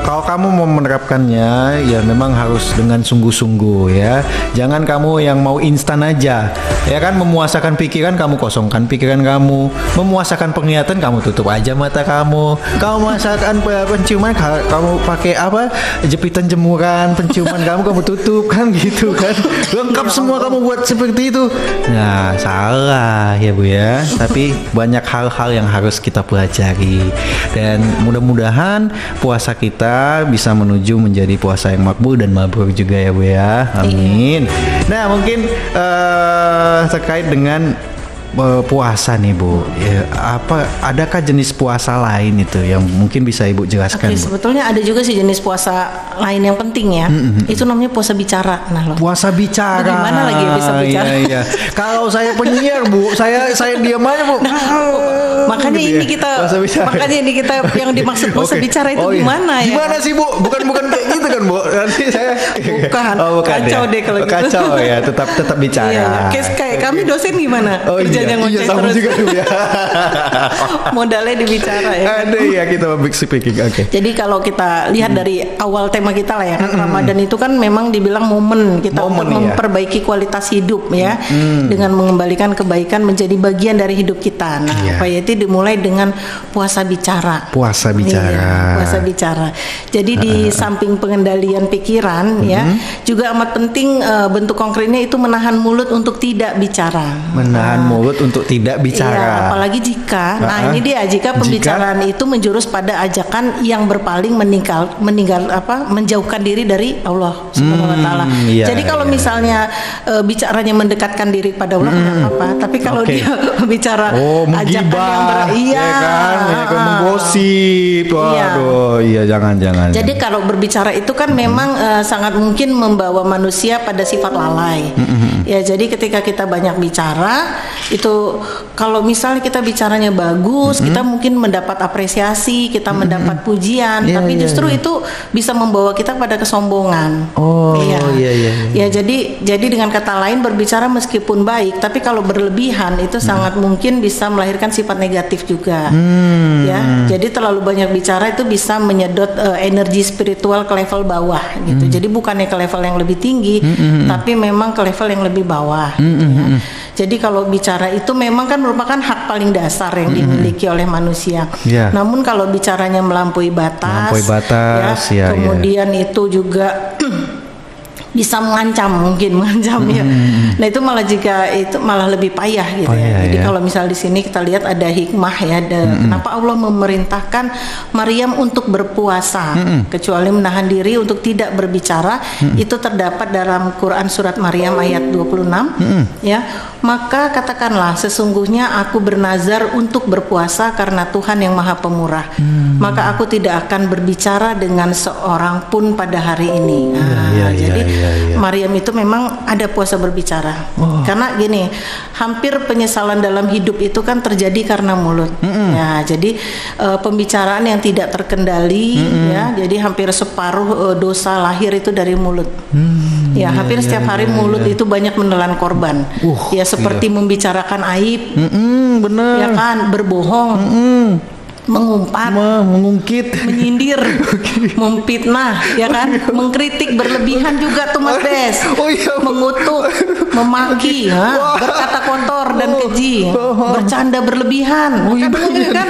[SPEAKER 1] kalau kamu mau menerapkannya ya memang harus dengan sungguh-sungguh ya. Jangan kamu yang mau instan aja. Ya kan, memuasakan pikiran kamu kosongkan pikiran kamu, memuasakan penglihatan kamu tutup aja mata kamu. Kamu memuasakan penciuman kamu pakai apa? Jepitan jemuran, penciuman kamu tutup kan gitu kan. Lengkap semua kamu buat seperti itu. Nah, salah ya Bu ya. Tapi banyak hal-hal yang harus kita pelajari. Dan mudah-mudahan puasa kita bisa menuju menjadi puasa yang makbul dan mabrur juga ya Bu ya. Amin. Nah, mungkin terkait dengan puasa nih Bu, ya, adakah jenis puasa lain itu yang mungkin bisa Ibu jelaskan? Bu?
[SPEAKER 2] Sebetulnya ada juga sih jenis puasa lain yang penting ya. Itu namanya puasa bicara. Nah,
[SPEAKER 1] puasa bicara.
[SPEAKER 2] Gimana lagi ya bisa bicara?
[SPEAKER 1] Iya. Kalau saya penyiar Bu, saya diam aja Bu.
[SPEAKER 2] Makanya ini kita yang dimaksud puasa bicara itu gimana ya?
[SPEAKER 1] Gimana sih Bu? Bukan kayak gitu kan Bu? Nanti saya
[SPEAKER 2] bukan. Kacau deh kalau gitu.
[SPEAKER 1] Kacau ya, tetap bicara.
[SPEAKER 2] Kayak kami dosen gimana? jangan ngoceh
[SPEAKER 1] sama
[SPEAKER 2] terus.
[SPEAKER 1] juga tuh ya.
[SPEAKER 2] Modalnya dibicara ya.
[SPEAKER 1] Ada ya kita public speaking. Oke.
[SPEAKER 2] Jadi kalau kita lihat dari awal tema kita lah ya kan, Ramadan itu kan memang dibilang momen kita
[SPEAKER 1] Momen,
[SPEAKER 2] untuk
[SPEAKER 1] ya.
[SPEAKER 2] memperbaiki kualitas hidup ya, dengan mengembalikan kebaikan menjadi bagian dari hidup kita. Nah,
[SPEAKER 1] Iya.
[SPEAKER 2] apa itu dimulai dengan puasa bicara.
[SPEAKER 1] Puasa bicara.
[SPEAKER 2] Iya, puasa bicara. Jadi di samping pengendalian pikiran ya, juga amat penting bentuk konkretnya itu menahan mulut untuk tidak bicara.
[SPEAKER 1] Menahan mulut untuk tidak
[SPEAKER 2] Iya,
[SPEAKER 1] bicara.
[SPEAKER 2] apalagi jika, nah ini dia, jika pembicaraan itu menjurus pada ajakan yang berpaling menjauhkan diri dari Allah Subhanahu Wa Taala.
[SPEAKER 1] Iya,
[SPEAKER 2] Jadi kalau
[SPEAKER 1] iya.
[SPEAKER 2] misalnya bicaranya mendekatkan diri pada Allah, nggak apa-apa. Tapi kalau
[SPEAKER 1] Oke.
[SPEAKER 2] dia bicara ajakan
[SPEAKER 1] menggibah,
[SPEAKER 2] yang
[SPEAKER 1] ya kan, menggosip, waduh, iya jangan.
[SPEAKER 2] Jadi kalau berbicara itu kan memang sangat mungkin membawa manusia pada sifat lalai. Ya, jadi ketika kita banyak bicara itu, kalau misalnya kita bicaranya bagus, kita mungkin mendapat apresiasi, kita mendapat pujian,
[SPEAKER 1] Iya,
[SPEAKER 2] tapi
[SPEAKER 1] iya,
[SPEAKER 2] justru
[SPEAKER 1] iya.
[SPEAKER 2] itu bisa membawa kita pada kesombongan.
[SPEAKER 1] Oh, iya.
[SPEAKER 2] Ya, jadi dengan kata lain, berbicara meskipun baik, tapi kalau berlebihan itu sangat mungkin bisa melahirkan sifat negatif juga. Ya, jadi terlalu banyak bicara itu bisa menyedot energi spiritual ke level bawah gitu. Jadi bukannya ke level yang lebih tinggi, tapi memang ke level yang lebih bawah. Ya. Jadi kalau bicara itu memang kan merupakan hak paling dasar yang dimiliki oleh manusia.
[SPEAKER 1] Yeah.
[SPEAKER 2] Namun kalau bicaranya melampaui batas,
[SPEAKER 1] ya.
[SPEAKER 2] kemudian itu juga bisa mengancam ya. Nah itu malah lebih payah gitu ya. Jadi kalau misal di sini kita lihat ada hikmah ya, kenapa Allah memerintahkan Maryam untuk berpuasa, kecuali menahan diri untuk tidak berbicara. Itu terdapat dalam Quran surat Maryam ayat 26 ya. Maka katakanlah, sesungguhnya aku bernazar untuk berpuasa karena Tuhan yang Maha Pemurah. Maka aku tidak akan berbicara dengan seorang pun pada hari ini. Jadi Maryam itu memang ada puasa berbicara. Karena gini, hampir penyesalan dalam hidup itu kan terjadi karena mulut. Ya, jadi pembicaraan yang tidak terkendali ya, jadi hampir separuh dosa lahir itu dari mulut. Ya, hampir setiap hari mulut itu banyak menelan korban. Ya, seperti membicarakan aib.
[SPEAKER 1] Benar.
[SPEAKER 2] Ya kan, berbohong. Mengumpat,
[SPEAKER 1] mengungkit,
[SPEAKER 2] menyindir, memfitnah, ya kan, mengkritik berlebihan juga tuh Mas Bes, mengutuk, memaki, berkata kotor dan keji, bercanda berlebihan, kan,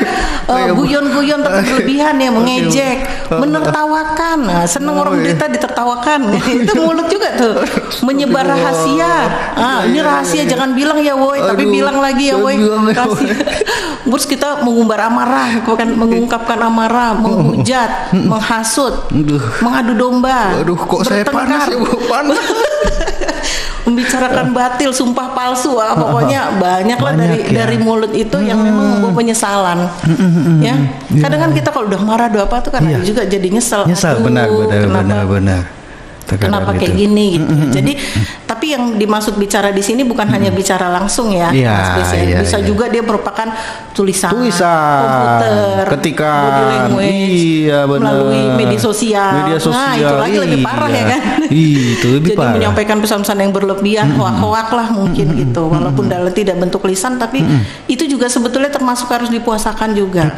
[SPEAKER 2] guyon-guyon berlebihan ya, mengejek, menertawakan, seneng orang berita ditertawakan, itu mulut juga tuh, menyebar rahasia, ini rahasia jangan bilang ya woi, tapi bilang lagi ya woi, terus kita mengumbar amarah, bukan mengungkapkan amarah, menghujat, menghasut, mengadu domba,
[SPEAKER 1] kok saya panas ya, panas.
[SPEAKER 2] Membicarakan batil, sumpah palsu, pokoknya banyaklah dari mulut itu yang memang membawa penyesalan. Ya, kadang kan kita kalau udah marah udah apa tuh kan ada juga jadi nyesel.
[SPEAKER 1] Benar.
[SPEAKER 2] Kenapa kayak gini gitu. Jadi tapi yang dimaksud bicara di sini bukan hanya bicara langsung ya, bisa juga dia merupakan tulisan, komputer,
[SPEAKER 1] ketika
[SPEAKER 2] body language, melalui media sosial. Nah itu lagi lebih parah ya kan.
[SPEAKER 1] Itu lebih
[SPEAKER 2] jadi menyampaikan pesan-pesan yang berlebihan, hoak-hoak lah mungkin gitu, walaupun dalam tidak bentuk lisan, tapi itu juga sebetulnya termasuk harus dipuasakan juga.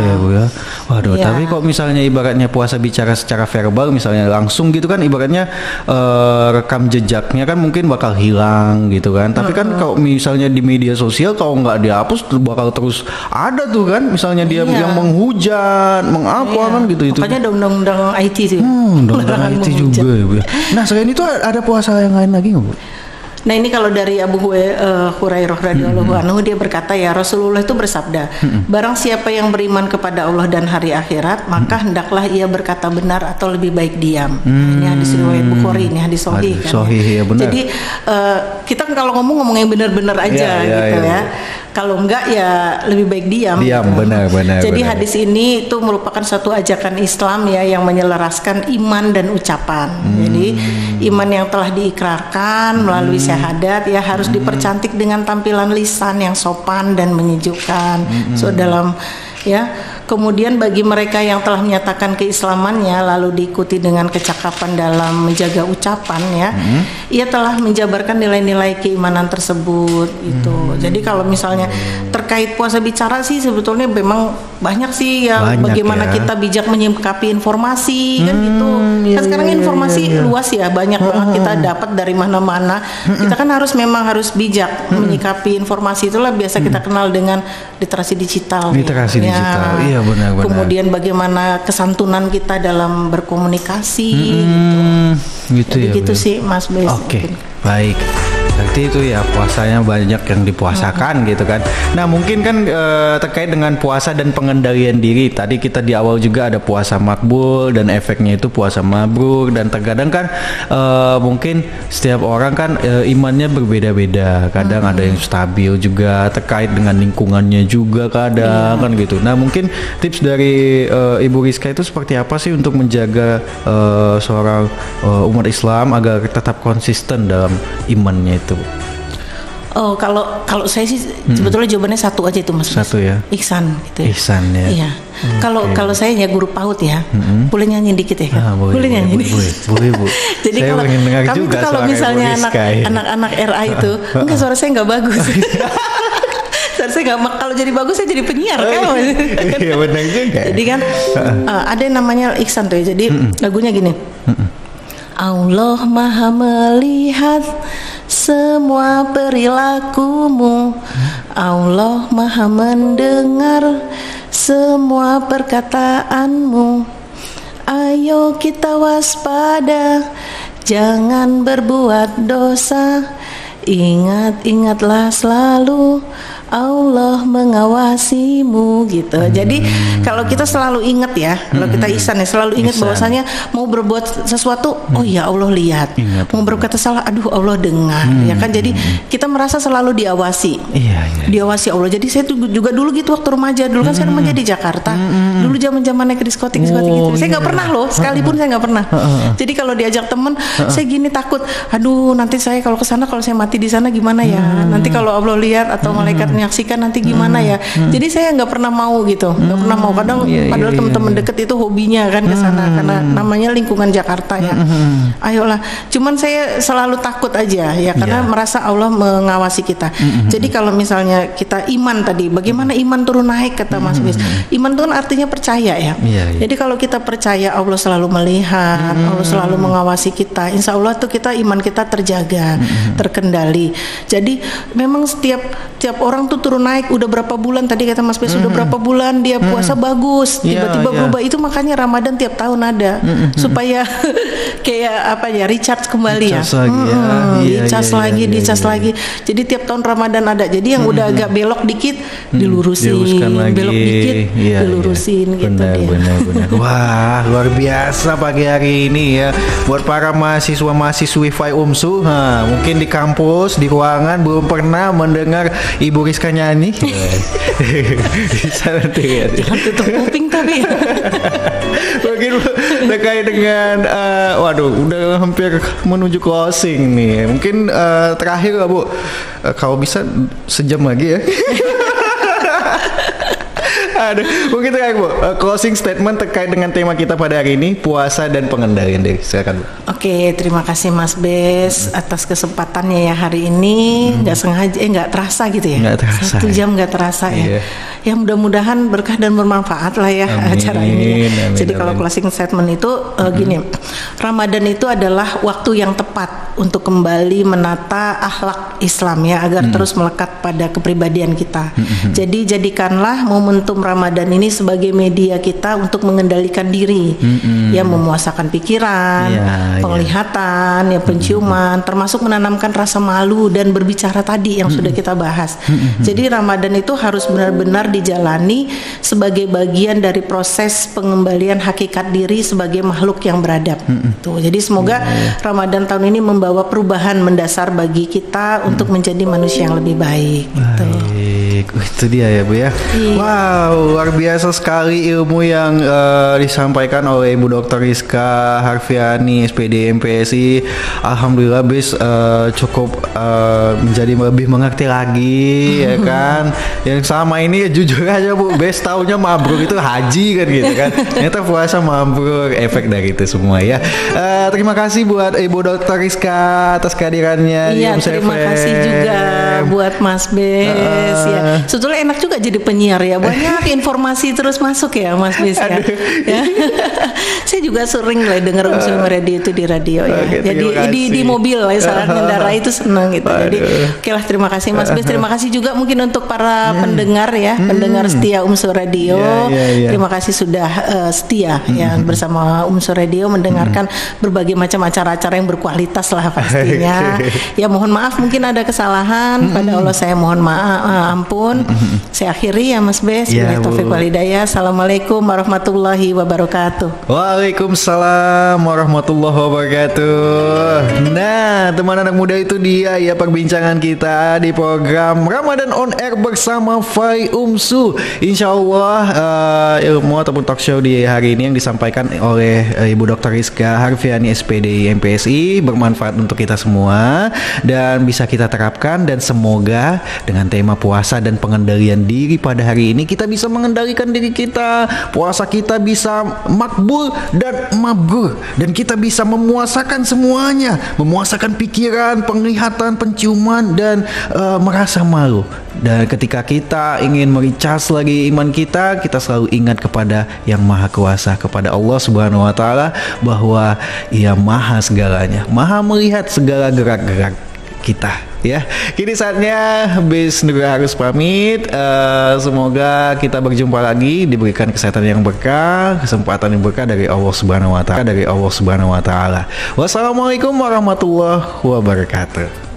[SPEAKER 1] Ya Bu ya. Waduh, tapi kok misalnya ibaratnya puasa bicara secara verbal, misalnya langsung gitu kan, ibaratnya rekam jejaknya kan mungkin bakal hilang gitu kan. Tapi kan kalau misalnya di media sosial kalau nggak dihapus bakal terus ada tuh kan, misalnya dia yang menghujat, mengapa kan gitu.
[SPEAKER 2] Makanya ada undang-undang IT sih.
[SPEAKER 1] Undang-undang IT juga ya Bu. Nah selain itu ada puasa yang lain lagi nggak Bu?
[SPEAKER 2] Nah ini kalau dari Abu Hurairah radhiyallahu anhu, dia berkata ya, Rasulullah itu bersabda, barang siapa yang beriman kepada Allah dan hari akhirat, maka hendaklah ia berkata benar atau lebih baik diam. Ini hadis riwayat Bukhari, ini hadis sahih kan.
[SPEAKER 1] Ya, benar.
[SPEAKER 2] Jadi kita kalau ngomong yang benar-benar aja gitu ya. Kalau enggak ya lebih baik diam.
[SPEAKER 1] Diam, gitu. Benar.
[SPEAKER 2] Jadi hadis ini itu merupakan suatu ajakan Islam ya, yang menyelaraskan iman dan ucapan. Jadi iman yang telah diikrarkan melalui syahadat ya harus dipercantik dengan tampilan lisan yang sopan dan menyejukkan. So dalam ya Kemudian bagi mereka yang telah menyatakan keislamannya lalu diikuti dengan kecakapan dalam menjaga ucapan ya, ia telah menjabarkan nilai-nilai keimanan tersebut gitu. Jadi kalau misalnya terkait puasa bicara sih sebetulnya memang banyak sih ya,
[SPEAKER 1] Banyak
[SPEAKER 2] bagaimana
[SPEAKER 1] ya.
[SPEAKER 2] kita bijak menyikapi informasi kan gitu. Kan sekarang informasi luas ya, banyak banget kita dapat dari mana-mana. Kita kan memang harus bijak menyikapi informasi, itulah biasa kita kenal dengan literasi digital.
[SPEAKER 1] Literasi
[SPEAKER 2] ya.
[SPEAKER 1] digital, iya benar-benar.
[SPEAKER 2] Kemudian bagaimana kesantunan kita dalam berkomunikasi
[SPEAKER 1] gitu
[SPEAKER 2] Jadi
[SPEAKER 1] ya.
[SPEAKER 2] gitu
[SPEAKER 1] Bu.
[SPEAKER 2] sih Mas Bes.
[SPEAKER 1] Oke, baik. Berarti itu ya puasanya banyak yang dipuasakan gitu kan. Nah mungkin kan terkait dengan puasa dan pengendalian diri. Tadi kita di awal juga ada puasa makbul dan efeknya itu puasa mabrur. Dan terkadang kan mungkin setiap orang kan imannya berbeda-beda. Kadang ada yang stabil juga, terkait dengan lingkungannya juga kadang kan gitu. Nah mungkin tips dari Ibu Rizka itu seperti apa sih untuk menjaga seorang umat Islam agar tetap konsisten dalam imannya itu?
[SPEAKER 2] Oh, kalau saya sih sebetulnya jawabannya satu aja itu Mas.
[SPEAKER 1] Satu ya.
[SPEAKER 2] Ihsan gitu ya.
[SPEAKER 1] Ihsan ya.
[SPEAKER 2] Iya. Kalau saya ya guru PAUD ya. Boleh nyanyi dikit ya kan?
[SPEAKER 1] Boleh
[SPEAKER 2] nyanyi.
[SPEAKER 1] Boleh, Bu.
[SPEAKER 2] Jadi
[SPEAKER 1] saya
[SPEAKER 2] kalau
[SPEAKER 1] pengen dengar
[SPEAKER 2] kami
[SPEAKER 1] juga
[SPEAKER 2] tuh kalau
[SPEAKER 1] suara
[SPEAKER 2] misalnya
[SPEAKER 1] Ibu Rizka ya.
[SPEAKER 2] anak-anak RA itu, enggak, suara saya nggak bagus. Suara saya nggak, kalau jadi bagus saya jadi penyiar kan.
[SPEAKER 1] Iya benar juga.
[SPEAKER 2] Jadi kan ada yang namanya ihsan tuh ya. Jadi lagunya gini. Allah Maha melihat semua perilakumu, Allah Maha mendengar semua perkataanmu. Ayo kita waspada, jangan berbuat dosa. Ingat-ingatlah selalu Allah mengawasimu gitu. Jadi kalau kita selalu ingat ya, kalau kita ihsan ya, selalu ingat bahwasanya mau berbuat sesuatu, oh ya Allah lihat. Mau berkata salah, aduh Allah dengar, ya kan. Jadi kita merasa selalu diawasi.
[SPEAKER 1] Iya.
[SPEAKER 2] Diawasi Allah. Jadi saya tuh juga dulu gitu waktu remaja. Dulu kan saya remaja di Jakarta. Dulu zaman-zamannya ke diskotik gitu. Saya nggak pernah loh, sekalipun saya nggak pernah. Jadi kalau diajak temen, saya gini takut. Aduh, nanti saya kalau ke sana, kalau saya mati di sana gimana ya? Nanti kalau Allah lihat atau malaikat menyaksikan nanti gimana ya? Jadi saya nggak pernah mau gitu, nggak pernah mau. Kadang padahal teman-teman deket itu hobinya kan ke sana karena namanya lingkungan Jakarta ya. Ayolah, cuman saya selalu takut aja ya karena merasa Allah mengawasi kita. Jadi kalau misalnya kita iman tadi, bagaimana iman turun naik kata Mas Bis? Iman itu kan artinya percaya ya. Jadi kalau kita percaya Allah selalu melihat, Allah selalu mengawasi kita, insya Allah tuh kita iman kita terjaga, terkendali. Jadi memang setiap orang tuh turun naik. Udah berapa bulan tadi kata Mas Bes, udah berapa bulan dia puasa bagus, tiba-tiba berubah. Itu makanya Ramadan tiap tahun ada supaya kayak apa ya, recharge kembali ya. Dicas lagi. Jadi tiap tahun Ramadan ada. Jadi yang udah agak belok dikit dilurusin, belok dikit dilurusin gitu
[SPEAKER 1] benar. Wah, luar biasa pagi hari ini ya buat para mahasiswa-mahasiswi FAI UMSU. Mungkin di kampus, di ruangan belum pernah mendengar Ibu Rizka nyanyi. Bisa nanti ya.
[SPEAKER 2] Jangan tutup kuping tapi.
[SPEAKER 1] Mungkin terkait dengan waduh, udah hampir menuju closing nih. Mungkin terakhir Bu, kalau bisa sejam lagi ya. Aduh, mungkin terakhir Bu, closing statement terkait dengan tema kita pada hari ini, puasa dan pengendalian diri. Silakan Bu.
[SPEAKER 2] Oke, terima kasih Mas Bes atas kesempatannya ya hari ini. Nggak sengaja, nggak terasa gitu ya.
[SPEAKER 1] Nggak terasa.
[SPEAKER 2] 1 jam nggak terasa ya. Ya mudah-mudahan berkah dan bermanfaat lah ya acara ini. Jadi kalau closing statement itu gini, Ramadan itu adalah waktu yang tepat untuk kembali menata akhlak Islam ya agar terus melekat pada kepribadian kita. Jadi jadikanlah momentum Ramadan ini sebagai media kita untuk mengendalikan diri, ya memuasakan pikiran, penglihatan, ya penciuman, termasuk menanamkan rasa malu dan berbicara tadi yang sudah kita bahas. Jadi Ramadan itu harus benar-benar dijalani sebagai bagian dari proses pengembalian hakikat diri sebagai makhluk yang beradab. Tuh, jadi semoga Ramadan tahun ini membawa perubahan mendasar bagi kita untuk menjadi manusia yang lebih baik. Gitu.
[SPEAKER 1] Baik, itu dia ya Bu ya.
[SPEAKER 2] Iya.
[SPEAKER 1] Wow, luar biasa sekali ilmu yang disampaikan oleh Ibu Dr. Rizka Harfiani, SPD MPSI. Alhamdulillah bis cukup menjadi lebih mengerti lagi ya kan. Yang sama ini jujur aja Bu, bes taunya mabrur itu haji kan gitu kan. Ternyata puasa mabrur, efek dari itu semua ya. Terima kasih buat Ibu Dr. Rizka atas kehadirannya di
[SPEAKER 2] Iya,
[SPEAKER 1] Om
[SPEAKER 2] terima
[SPEAKER 1] FM.
[SPEAKER 2] kasih juga buat Mas Bes ya. Sebetulnya enak juga jadi penyiar ya. Banyak informasi terus masuk ya Mas Bes ya. Ya. Saya juga sering lah dengar Muslim Radio itu di radio ya.
[SPEAKER 1] Oke,
[SPEAKER 2] Jadi
[SPEAKER 1] terima
[SPEAKER 2] di
[SPEAKER 1] kasih.
[SPEAKER 2] mobil ya saat mengendara itu senang gitu. Jadi oke lah, terima kasih Mas Bes. Terima kasih juga mungkin untuk para pendengar ya, pendengar setia Umsu Radio.
[SPEAKER 1] Ya.
[SPEAKER 2] Terima kasih sudah setia ya bersama Umsu Radio mendengarkan berbagai macam acara-acara yang berkualitas lah pastinya. Ya mohon maaf mungkin ada kesalahan, pada Allah saya mohon maaf, ampun. Saya akhiri ya Mas Bes.
[SPEAKER 1] Ya,
[SPEAKER 2] Billahi taufiq
[SPEAKER 1] Bu.
[SPEAKER 2] walhidayah. Assalamualaikum warahmatullahi wabarakatuh.
[SPEAKER 1] Waalaikumsalam warahmatullahi wabarakatuh. Nah, teman anak muda, itu dia ya perbincangan kita di program Ramadan on Air bersama Fai Umsu. Insya Allah ilmu ataupun talk show di hari ini yang disampaikan oleh Ibu Dr. Rizka Harfiani SPD MPSI bermanfaat untuk kita semua dan bisa kita terapkan, dan semoga dengan tema puasa dan pengendalian diri pada hari ini kita bisa mengendalikan diri kita, puasa kita bisa makbul dan mabrur, dan kita bisa memuasakan semuanya, memuasakan pikiran, penglihatan, penciuman, dan merasa malu. Dan ketika kita ingin mericas lagi iman kita, kita selalu ingat kepada Yang Maha Kuasa, kepada Allah Subhanahu wa taala, bahwa Ia maha segalanya, maha melihat segala gerak-gerak kita ya. Kini saatnya Bis Nugra harus pamit. Semoga kita berjumpa lagi, diberikan kesehatan yang berkah, kesempatan yang berkah dari Allah Subhanahu wa taala, Wassalamualaikum warahmatullahi wabarakatuh.